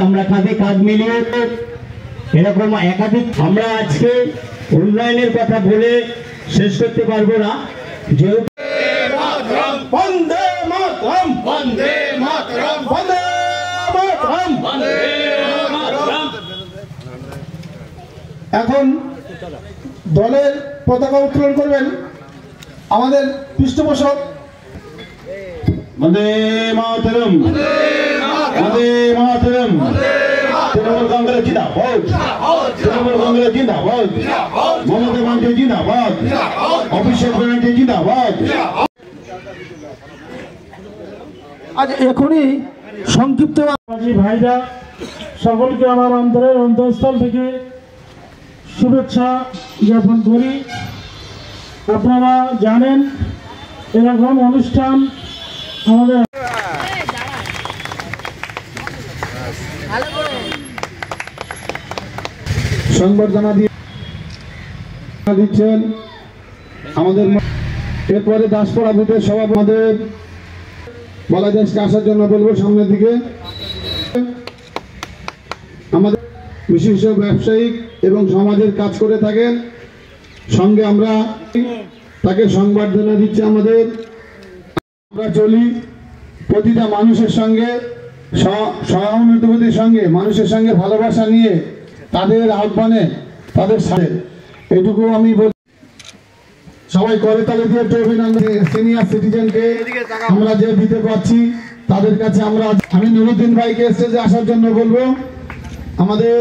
আমরা কাঁধে কাঁধ মিলিয়ে এরকম একাধিক আমরা আজকে উন্নয়নের কথা বলে শেষ করতে পারবো না। যেহেতু বন্দে মাতরম বন্দে মাতরম বন্দে মাতরম বন্দে মাতরম। এখন দলের পতাকা উত্তোলন করবেন আমাদের পৃষ্ঠপোষক। বন্দে মাতরম বন্দে মাতরম। তৃণমূল কংগ্রেস জিন্দাবাদ, তৃণমূল কংগ্রেস জিন্দাবাদ, মমতা ব্যানার্জি জিন্দাবাদ, অভিষেক ব্যানার্জি জিন্দাবাদ। আজ এখনই সংক্ষিপ্ত ভাইরা সকলকে আমার অন্তরের অন্তঃস্থল থেকে শুভেচ্ছা জ্ঞাপন করি। আপনারা জানেন এরকম অনুষ্ঠান আমাদের সংবর্ধনা দিচ্ছেন আমাদের। এরপরে দাসপাড়া বুথের সভাপতি আমাদের বাংলাদেশকে আসার জন্য বলবো সামনের দিকে। আমাদের বিশিষ্ট ব্যবসায়িক এবং সমাজের কাজ করে থাকেন, সঙ্গে আমরা তাকে সংবর্ধনা দিচ্ছি। আমাদের আমরা চলি প্রতিটা মানুষের সঙ্গে সহানুভূতির সঙ্গে, মানুষের সঙ্গে ভালোবাসা নিয়ে, তাদের আহ্বানে তাদের সাথে এইটুকু আমি বলি। সবাই করে তালে দিয়ে একটু অভিনন্দন। সিনিয়র সিটিজেনকে আমরা যে দিতে পারছি তাদের কাছে আমি নুরুদ্দিন ভাইকে স্টেজে আসার জন্য বলবো। আমাদের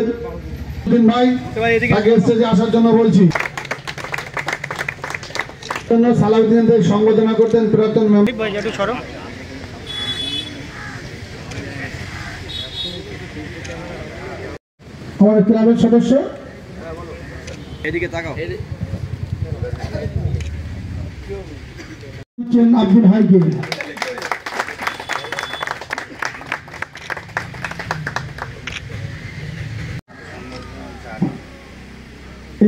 নুরুদ্দিন ভাই তাকে স্টেজে আসার জন্য বলছি। সালাউদ্দিন সংবর্ধনা করতেন প্রাক্তন মেম্বার। আমাদের ক্লাবের সদস্য এদিকে তাকাও। আব্দুল হাইকে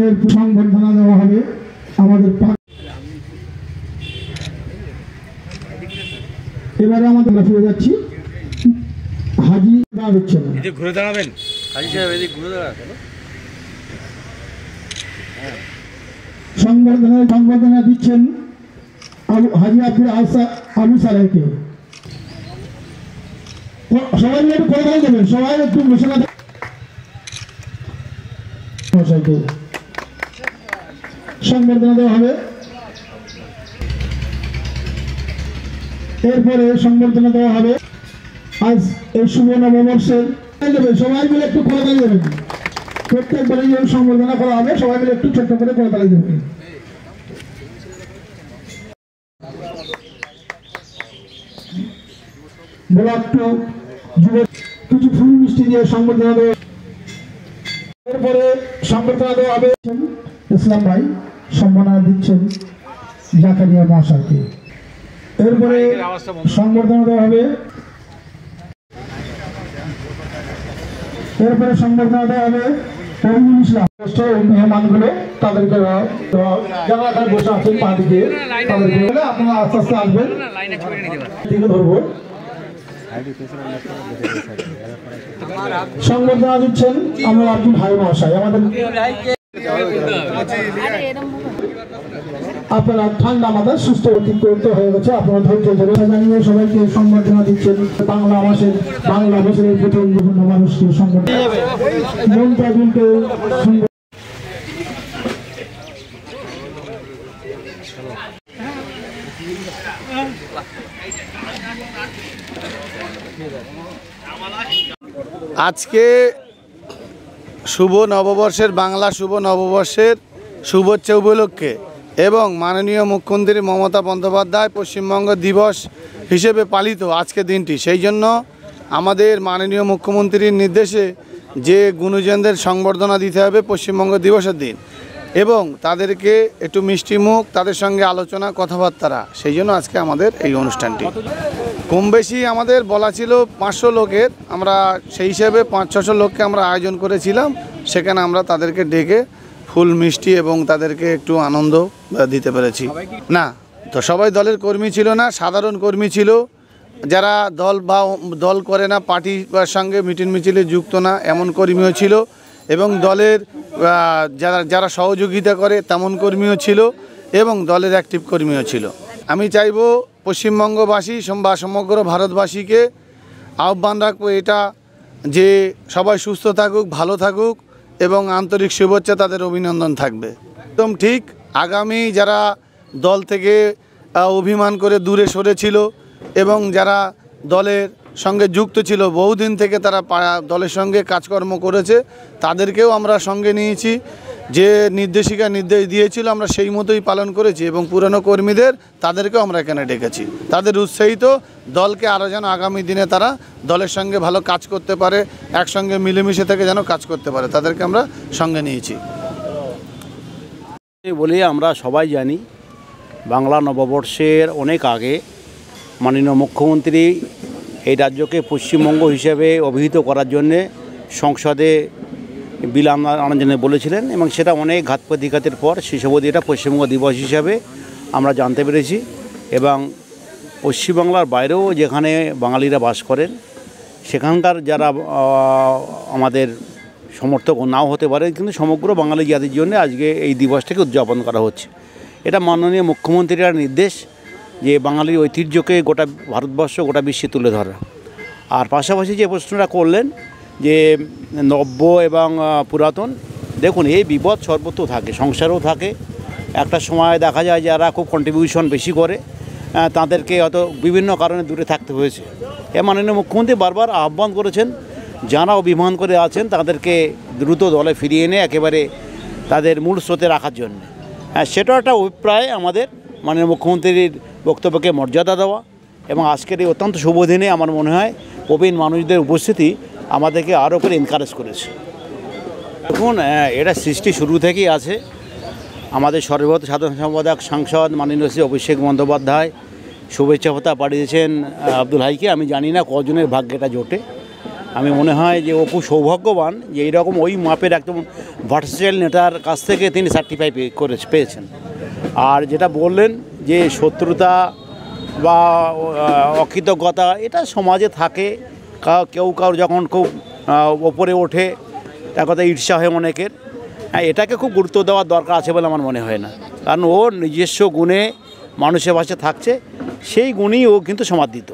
এর সংবর্ধনা দেওয়া হবে আমাদের। এবারে আমাদের ফিরে যাচ্ছি। হাজি দাঁড়াচ্ছেন, ঘুরে দাঁড়াবেন হাজি সাহেব, এদিকে ঘুরে দাঁড়াবেন। সংবর্ধনা দিচ্ছেন হাজি আব্দুল আলু সালাইকে। সবাই মিলে একটু করে দেবেন, সবাই একটু ঘোষণা সংবর্ধনা দেওয়া হবে। এরপরে সংবর্ধনা দেওয়া হবে আজ এই শুভ নববর্ষের। সবাই মিলে একটু করে দেবেন, প্রত্যেকবারে যখন সংবর্ধনা করা হবে সবাই মিলে একটু ছোট্ট করে করে দেবেন। ব্লক টু যুব কিছু ফুল মিষ্টি দিয়ে সংবর্ধনা দেওয়া। এরপরে সংবর্ধনা দেওয়া হবে ইসলাম ভাই, সম্মাননা দিচ্ছেন জাকারিয়া মহাশয়কে। এরপরে সংবর্ধনা দেওয়া হবে। এরপরে সংবর্ধনা দেওয়া হবে রবিউল ইসলাম। মেহমানগুলো তাদেরকে যারা বসে আছেন পা দিকে তাদেরকে আপনারা আস্তে আস্তে আসবেন, ধরবো। সংবর্ধনা দিচ্ছেন আমরা আব্দুল হাই মহাশয়। আমাদের আপনারা ঠান্ডা মাথায় সুস্থ অতিক্রান্ত হয়ে গেছে, আপনারা ধৈর্য ধরে জানিয়ে সবাইকে সংবর্ধনা দিচ্ছেন। বাংলা ভাষার প্রথম বিভিন্ন মানুষকে সংবর্ধনা মনটা কিন্তু আজকে শুভ নববর্ষের বাংলা শুভ নববর্ষের শুভেচ্ছা উপলক্ষে এবং মাননীয় মুখ্যমন্ত্রী মমতা বন্দ্যোপাধ্যায় পশ্চিমবঙ্গ দিবস হিসেবে পালিত আজকে দিনটি, সেই জন্য আমাদের মাননীয় মুখ্যমন্ত্রীর নির্দেশে যে গুণীজনদের সংবর্ধনা দিতে হবে পশ্চিমবঙ্গ দিবসের দিন এবং তাদেরকে একটু মিষ্টিমুখ, তাদের সঙ্গে আলোচনা কথাবার্তা, সেই জন্য আজকে আমাদের এই অনুষ্ঠানটি। কম বেশি আমাদের বলা ছিল 500 লোকের, আমরা সেই হিসেবে 500-600 লোককে আমরা আয়োজন করেছিলাম। সেখানে আমরা তাদেরকে ডেকে ফুল মিষ্টি এবং তাদেরকে একটু আনন্দ দিতে পেরেছি। না তো সবাই দলের কর্মী ছিল না, সাধারণ কর্মী ছিল, যারা দল করে না, পার্টির সঙ্গে মিটিং মিছিলে যুক্ত না এমন কর্মীও ছিল, এবং দলের যারা সহযোগিতা করে তেমন কর্মীও ছিল, এবং দলের অ্যাক্টিভ কর্মীও ছিল। আমি চাইব পশ্চিমবঙ্গবাসী বা সমগ্র ভারতবাসীকে আহ্বান রাখবো এটা যে সবাই সুস্থ থাকুক, ভালো থাকুক, এবং আন্তরিক শুভেচ্ছা, তাদের অভিনন্দন থাকবে। একদম ঠিক, আগামী যারা দল থেকে অভিমান করে দূরে সরেছিল এবং যারা দলের সঙ্গে যুক্ত ছিল, বহুদিন থেকে তারা দলের সঙ্গে কাজকর্ম করেছে, তাদেরকেও আমরা সঙ্গে নিয়েছি। যে নির্দেশ দিয়েছিল আমরা সেই মতোই পালন করেছি, এবং পুরনো কর্মীদের তাদেরকেও আমরা এখানে ডেকেছি। তাদের উৎসাহিত দলকে আরও যেন আগামী দিনে তারা দলের সঙ্গে ভালো কাজ করতে পারে, একসঙ্গে মিলেমিশে থেকে যেন কাজ করতে পারে, তাদেরকে আমরা সঙ্গে নিয়েছি। বলে আমরা সবাই জানি বাংলা নববর্ষের অনেক আগে মাননীয় মুখ্যমন্ত্রী এই রাজ্যকে পশ্চিমবঙ্গ হিসেবে অভিহিত করার জন্যে সংসদে বিল আনার জন্য বলেছিলেন, এবং সেটা অনেক ঘাত প্রতিঘাতের পর শেষ অবধি এটা পশ্চিমবঙ্গ দিবস হিসাবে আমরা জানতে পেরেছি। এবং পশ্চিমবাংলার বাইরেও যেখানে বাঙালিরা বাস করেন সেখানকার যারা আমাদের সমর্থক নাও হতে পারে, কিন্তু সমগ্র বাঙালি জাতির জন্য আজকে এই দিবসটাকে উদযাপন করা হচ্ছে। এটা মাননীয় মুখ্যমন্ত্রীর নির্দেশ যে বাঙালির ঐতিহ্যকে গোটা ভারতবর্ষ, গোটা বিশ্বে তুলে ধরা। আর পাশাপাশি যে প্রশ্নটা করলেন যে নব্য এবং পুরাতন, দেখুন এই বিপদ সর্বত্র থাকে, সংসারেও থাকে। একটা সময় দেখা যায় যারা খুব কন্ট্রিবিউশন বেশি করে তাদেরকে হয়তো বিভিন্ন কারণে দূরে থাকতে হয়েছে। মাননীয় মুখ্যমন্ত্রী বারবার আহ্বান করেছেন যারা অভিমান করে আছেন তাদেরকে দ্রুত দলে ফিরিয়ে এনে একেবারে তাদের মূল স্রোতে রাখার জন্য। সেটা একটা অভিপ্রায় আমাদের মাননীয় মুখ্যমন্ত্রীর বক্তব্যকে মর্যাদা দেওয়া, এবং আজকের এই অত্যন্ত শুভ দিনে আমার মনে হয় প্রবীণ মানুষদের উপস্থিতি আমাদেরকে আরও করে এনকারেজ করেছে। দেখুন এটা সৃষ্টি শুরু থেকেই আছে। আমাদের সর্বভারতীয় সাধারণ সম্পাদক সাংসদ মাননীয় শ্রী অভিষেক বন্দ্যোপাধ্যায় শুভেচ্ছা ভাতা পাঠিয়েছেন আব্দুল হাইকে। আমি জানি না কজনের ভাগ্যটা জোটে। আমি মনে হয় যে ও খুব সৌভাগ্যবান যে এইরকম ওই মাপের একদম ভার্চুয়াল নেতার কাছ থেকে তিনি সার্টিফাই পেয়েছেন। আর যেটা বললেন যে শত্রুতা বা অকৃতজ্ঞতা, এটা সমাজে থাকে। কেউ যখন খুব ওপরে ওঠে তার কথা ঈর্ষা হয় অনেকের, এটাকে খুব গুরুত্ব দেওয়ার দরকার আছে বলে আমার মনে হয় না। কারণ ও নিজস্ব গুণে মানুষের পাশে থাকছে, সেই গুণেই ও কিন্তু সমাদৃত।